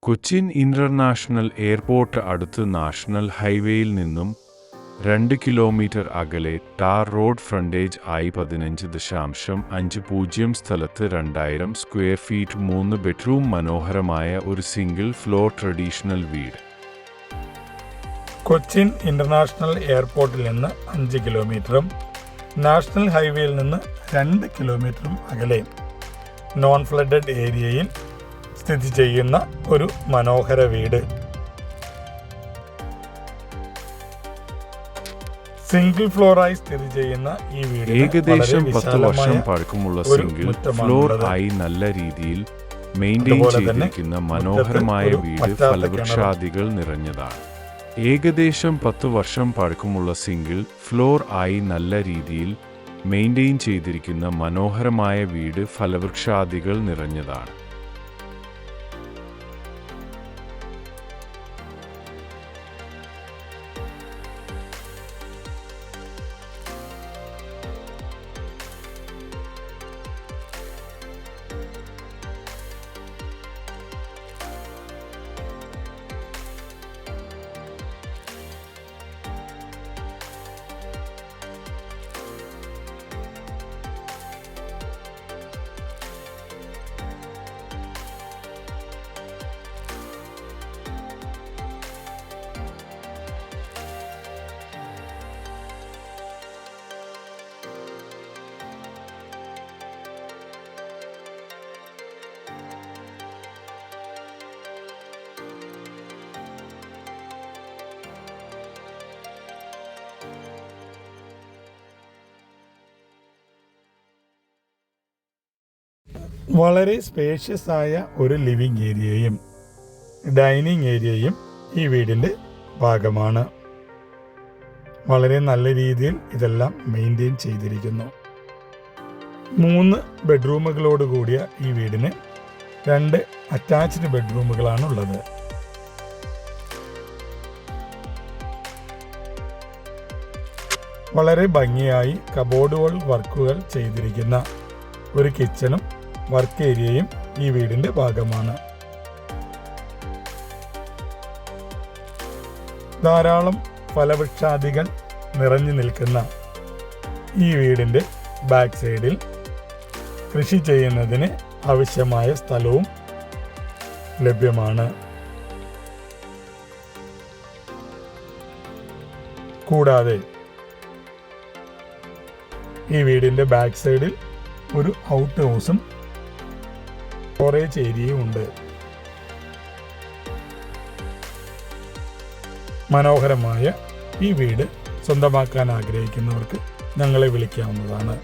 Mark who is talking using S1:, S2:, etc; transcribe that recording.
S1: Cochin international airport അടുത്ത് national ഹൈവേയിൽ നിന്നും 2 കിലോമീറ്റർ അകലെ ടാർ റോഡ് ഫ്രണ്ടേജ് ആയി 15.50 സ്ഥലത്ത് 2000 സ്ക്വയർ ഫീറ്റ് 3 ബെഡ്റൂം മനോഹരമായ ഒരു സിംഗിൾ ഫ്ലോർ ട്രഡീഷണൽ വീട്.
S2: കൊച്ചിൻ ഇന്റർനാഷണൽ എയർപോർട്ടിൽ നിന്ന് 5 കിലോമീറ്ററും നാഷണൽ ഹൈവേയിൽ നിന്ന് 2 കിലോമീറ്ററും അകലെ നോൺ ഫ്ലഡഡ് ഏരിയയിൽ സ്ഥിതി ചെയ്യുന്ന ഒരു മനോഹര വീട്. സിംഗിൾ ഫ്ലോറായി സ്ഥിതി ചെയ്യുന്ന ഈ വീട്
S1: ഏകദേശം 10 വർഷം പഴക്കമുള്ള സിംഗിൾ ഫ്ലോർ ആയി നല്ല രീതിയിൽ മെയിൻറ്റെയിൻ ചെയ്തിരിക്കുന്ന മനോഹരമായ വീട് ഫലവൃക്ഷാദികൾ നിറഞ്ഞതാണ്. ഏകദേശം 10 വർഷം പഴക്കമുള്ള സിംഗിൾ ഫ്ലോർ ആയി നല്ല രീതിയിൽ മെയിൻറ്റെയിൻ ചെയ്തിരിക്കുന്ന മനോഹരമായ വീട് ഫലവൃക്ഷാദികൾ നിറഞ്ഞതാണ്.
S2: വളരെ സ്പേഷ്യസ് ആയ ഒരു ലിവിംഗ് ഏരിയയും ഡൈനിങ് ഏരിയയും ഈ വീടിൻ്റെ ഭാഗമാണ്. വളരെ നല്ല രീതിയിൽ ഇതെല്ലാം മെയിൻറ്റെയിൻ ചെയ്തിരിക്കുന്നു. 3 ബെഡ്റൂമുകളോട് കൂടിയ ഈ വീടിന് 2 അറ്റാച്ച്ഡ് ബെഡ്റൂമുകളാണ് ഉള്ളത്. വളരെ ഭംഗിയായി കബോർഡുകൾ വർക്കുകൾ ചെയ്തിരിക്കുന്ന ഒരു കിച്ചണും വർക്ക് ഏരിയയും ഈ വീടിന്റെ ഭാഗമാണ്. ധാരാളം ഫലവൃക്ഷാദികൾ നിറഞ്ഞു നിൽക്കുന്ന ഈ വീടിന്റെ ബാക്ക് സൈഡിൽ കൃഷി ചെയ്യുന്നതിന് ആവശ്യമായ സ്ഥലവും ലഭ്യമാണ്. കൂടാതെ ഈ വീടിന്റെ ബാക്ക് സൈഡിൽ ഒരു ഔട്ട് ഹൗസും സ്റ്റോറേജ് ഏരിയയും ഉണ്ട്. മനോഹരമായ ഈ വീട് സ്വന്തമാക്കാൻ ആഗ്രഹിക്കുന്നവർക്ക് ഞങ്ങളെ വിളിക്കാവുന്നതാണ്.